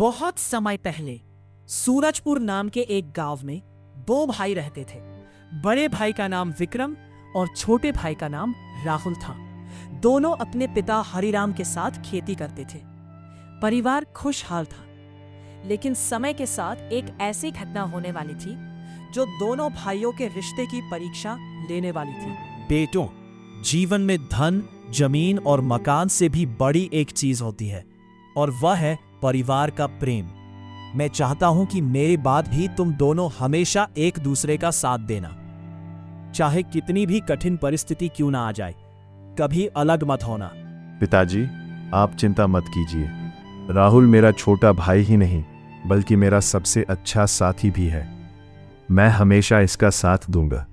बहुत समय पहले सूरजपुर नाम के एक गांव में दो भाई रहते थे। बड़े भाई का नाम विक्रम और छोटे भाई का नाम राहुल था। दोनों अपने पिता हरिराम के साथ खेती करते थे। परिवार खुशहाल था, लेकिन समय के साथ एक ऐसी घटना होने वाली थी जो दोनों भाइयों के रिश्ते की परीक्षा लेने वाली थी। बेटों, जीवन में धन, जमीन और मकान से भी बड़ी एक चीज होती है, और वह है परिवार का प्रेम। मैं चाहता हूं कि मेरे बाद भी तुम दोनों हमेशा एक दूसरे का साथ देना, चाहे कितनी भी कठिन परिस्थिति क्यों ना आ जाए। कभी अलग मत होना। पिताजी, आप चिंता मत कीजिए। राहुल मेरा छोटा भाई ही नहीं, बल्कि मेरा सबसे अच्छा साथी भी है। मैं हमेशा इसका साथ दूंगा।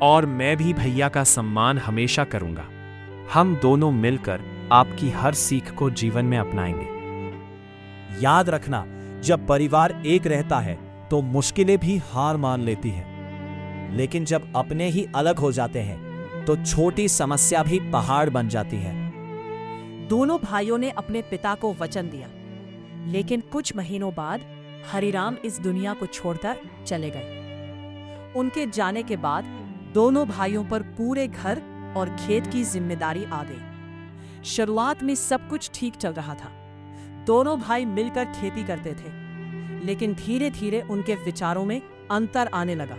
और मैं भी भैया का सम्मान हमेशा करूंगा। हम दोनों मिलकर आपकी हर सीख को जीवन में अपनाएंगे। याद रखना, जब परिवार एक रहता है तो मुश्किलें भी हार मान लेती हैं, लेकिन जब अपने ही अलग हो जाते हैं तो छोटी समस्या भी पहाड़ बन जाती है। दोनों भाइयों ने अपने पिता को वचन दिया, लेकिन कुछ महीनों बाद हरिराम इस दुनिया को छोड़कर चले गए। उनके जाने के बाद दोनों भाइयों पर पूरे घर और खेत की जिम्मेदारी आ गई। शुरुआत में सब कुछ ठीक चल रहा था। दोनों भाई मिलकर खेती करते थे, लेकिन धीरे धीरे उनके विचारों में अंतर आने लगा।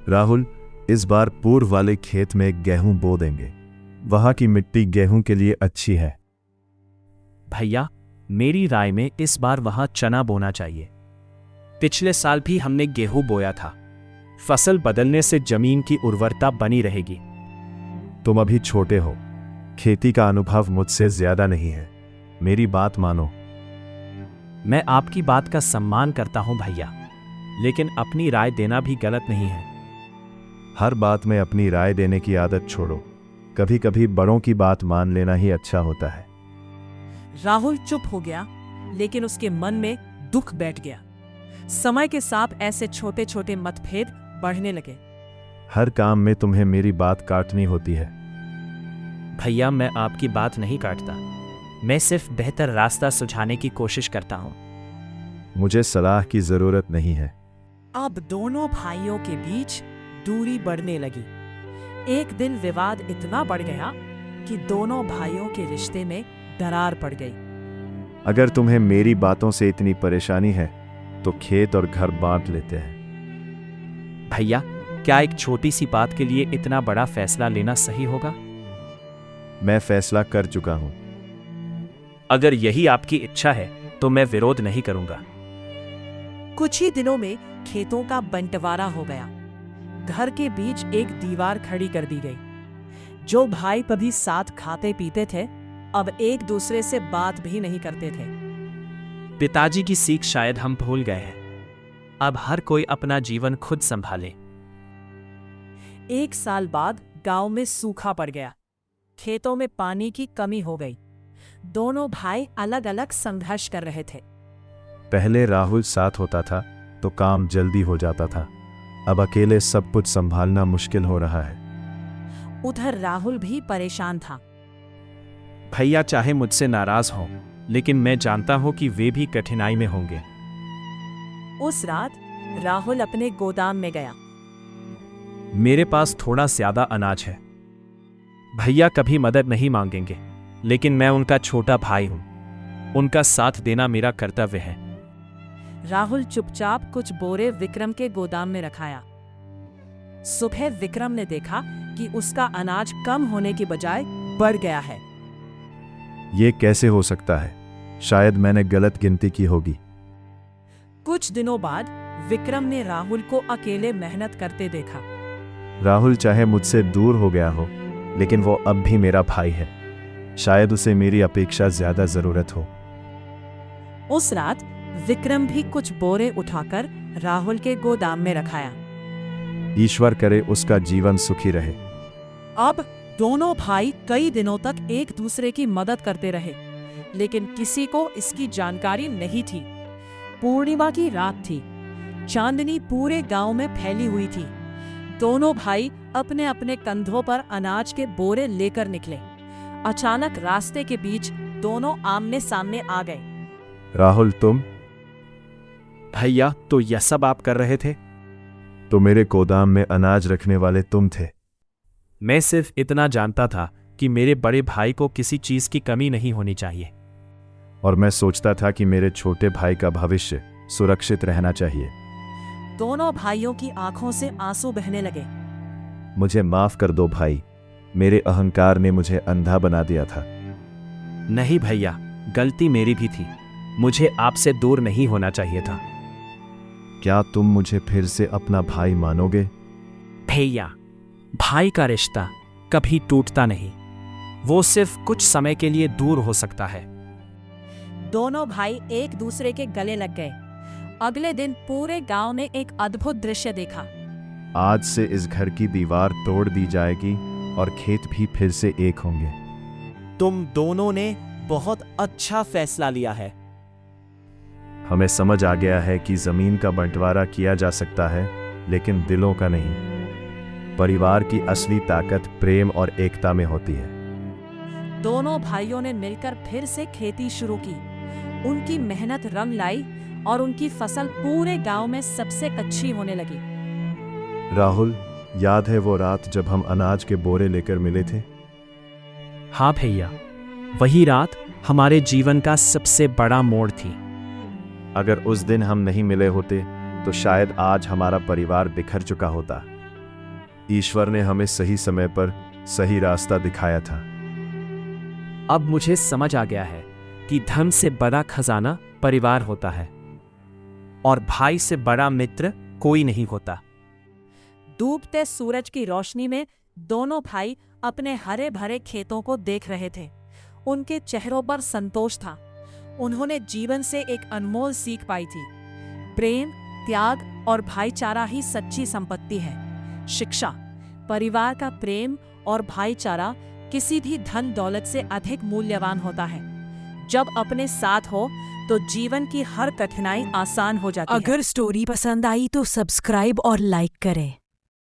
राहुल, इस बार पूर्व वाले खेत में गेहूं बो देंगे। वहां की मिट्टी गेहूं के लिए अच्छी है। भैया, मेरी राय में इस बार वहां चना बोना चाहिए। पिछले साल भी हमने गेहूं बोया था। फसल बदलने से जमीन की उर्वरता बनी रहेगी। तुम अभी छोटे हो, खेती का अनुभव मुझसे ज्यादा नहीं है। मेरी बात मानो। मैं आपकी बात का सम्मान करता हूं भैया, लेकिन अपनी राय देना भी गलत नहीं है। हर बात में अपनी राय देने की आदत छोड़ो। कभी कभी बड़ों की बात मान लेना ही अच्छा होता है। राहुल चुप हो गया, लेकिन उसके मन में दुख बैठ गया। समय के साथ ऐसे छोटे छोटे मतभेद बढ़ने लगे। हर काम में तुम्हें मेरी बात काटनी होती है। भैया, मैं आपकी बात नहीं काटता। मैं सिर्फ बेहतर रास्ता सुझाने की कोशिश करता हूं। मुझे सलाह की जरूरत नहीं है। अब दोनों भाइयों के बीच दूरी बढ़ने लगी। एक दिन विवाद इतना बढ़ गया कि दोनों भाइयों के रिश्ते में दरार पड़ गई। अगर तुम्हें मेरी बातों से इतनी परेशानी है तो खेत और घर बांट लेते हैं। भैया, क्या एक छोटी सी बात के लिए इतना बड़ा फैसला लेना सही होगा? मैं फैसला कर चुका हूं। अगर यही आपकी इच्छा है तो मैं विरोध नहीं करूंगा। कुछ ही दिनों में खेतों का बंटवारा हो गया। घर के बीच एक दीवार खड़ी कर दी गई। जो भाई कभी साथ खाते पीते थे, अब एक दूसरे से बात भी नहीं करते थे। पिताजी की सीख शायद हम भूल गए हैं। अब हर कोई अपना जीवन खुद संभाले। एक साल बाद गांव में सूखा पड़ गया। खेतों में पानी की कमी हो गई। दोनों भाई अलग अलग संघर्ष कर रहे थे। पहले राहुल साथ होता था तो काम जल्दी हो जाता था। अब अकेले सब कुछ संभालना मुश्किल हो रहा है। उधर राहुल भी परेशान था। भैया चाहे मुझसे नाराज हो, लेकिन मैं जानता हूं कि वे भी कठिनाई में होंगे। उस रात राहुल अपने गोदाम में गया। मेरे पास थोड़ा ज्यादा अनाज है। भैया कभी मदद नहीं मांगेंगे, लेकिन मैं उनका छोटा भाई हूं। उनका साथ देना मेरा कर्तव्य है। राहुल चुपचाप कुछ बोरे विक्रम के गोदाम में रखाया। सुबह विक्रम ने देखा कि उसका अनाज कम होने की बजाय बढ़ गया है। ये कैसे हो सकता है? शायद मैंने गलत गिनती की होगी। कुछ दिनों बाद विक्रम ने राहुल को अकेले मेहनत करते देखा। राहुल चाहे मुझसे दूर हो गया हो, लेकिन वो अब भी मेरा भाई है। शायद उसे मेरी अपेक्षा ज्यादा जरूरत हो। उस रात विक्रम भी कुछ बोरे उठाकर राहुल के गोदाम में रखाया। ईश्वर करे उसका जीवन सुखी रहे। अब दोनों भाई कई दिनों तक एक दूसरे की मदद करते रहे, लेकिन किसी को इसकी जानकारी नहीं थी। पूर्णिमा की रात थी। चांदनी पूरे गांव में फैली हुई थी। दोनों भाई अपने अपने कंधों पर अनाज के बोरे लेकर निकले। अचानक रास्ते के बीच दोनों आमने सामने आ गए। राहुल तुम भैया, तो यह सब आप कर रहे थे? तो मेरे गोदाम में अनाज रखने वाले तुम थे। मैं सिर्फ इतना जानता था कि मेरे बड़े भाई को किसी चीज की कमी नहीं होनी चाहिए। और मैं सोचता था कि मेरे छोटे भाई का भविष्य सुरक्षित रहना चाहिए। दोनों भाइयों की आंखों से आंसू बहने लगे। मुझे माफ कर दो भाई, मेरे अहंकार ने मुझे अंधा बना दिया था। नहीं भैया, गलती मेरी भी थी। मुझे आपसे दूर नहीं होना चाहिए था। क्या तुम मुझे फिर से अपना भाई मानोगे? भैया, भाई का रिश्ता कभी टूटता नहीं। वो सिर्फ कुछ समय के लिए दूर हो सकता है। दोनों भाई एक दूसरे के गले लग गए। अगले दिन पूरे गांव ने एक अद्भुत दृश्य देखा। आज से इस घर की दीवार तोड़ दी जाएगी और खेत भी फिर से एक होंगे। तुम दोनों ने बहुत अच्छा फैसला लिया है। हमें समझ आ गया है कि जमीन का बंटवारा किया जा सकता है, लेकिन दिलों का नहीं। परिवार की असली ताकत प्रेम और एकता में होती है। दोनों भाइयों ने मिलकर फिर से खेती शुरू की। उनकी मेहनत रंग लाई और उनकी फसल पूरे गांव में सबसे अच्छी होने लगी। राहुल, याद है वो रात जब हम अनाज के बोरे लेकर मिले थे? हाँ भैया, वही रात हमारे जीवन का सबसे बड़ा मोड़ थी। अगर उस दिन हम नहीं मिले होते तो शायद आज हमारा परिवार बिखर चुका होता। ईश्वर ने हमें सही समय पर सही रास्ता दिखाया था। अब मुझे समझ आ गया है कि धन से बड़ा खजाना परिवार होता है और भाई से बड़ा मित्र कोई नहीं होता। डूबते सूरज की रोशनी में दोनों भाई अपने हरे भरे खेतों को देख रहे थे। उनके चेहरों पर संतोष था। उन्होंने जीवन से एक अनमोल सीख पाई थी। प्रेम, त्याग और भाईचारा ही सच्ची संपत्ति है। शिक्षा, परिवार का प्रेम और भाईचारा किसी भी धन दौलत से अधिक मूल्यवान होता है। जब अपने साथ हो तो जीवन की हर कठिनाई आसान हो जाती है। अगर स्टोरी पसंद आई तो सब्सक्राइब और लाइक करें।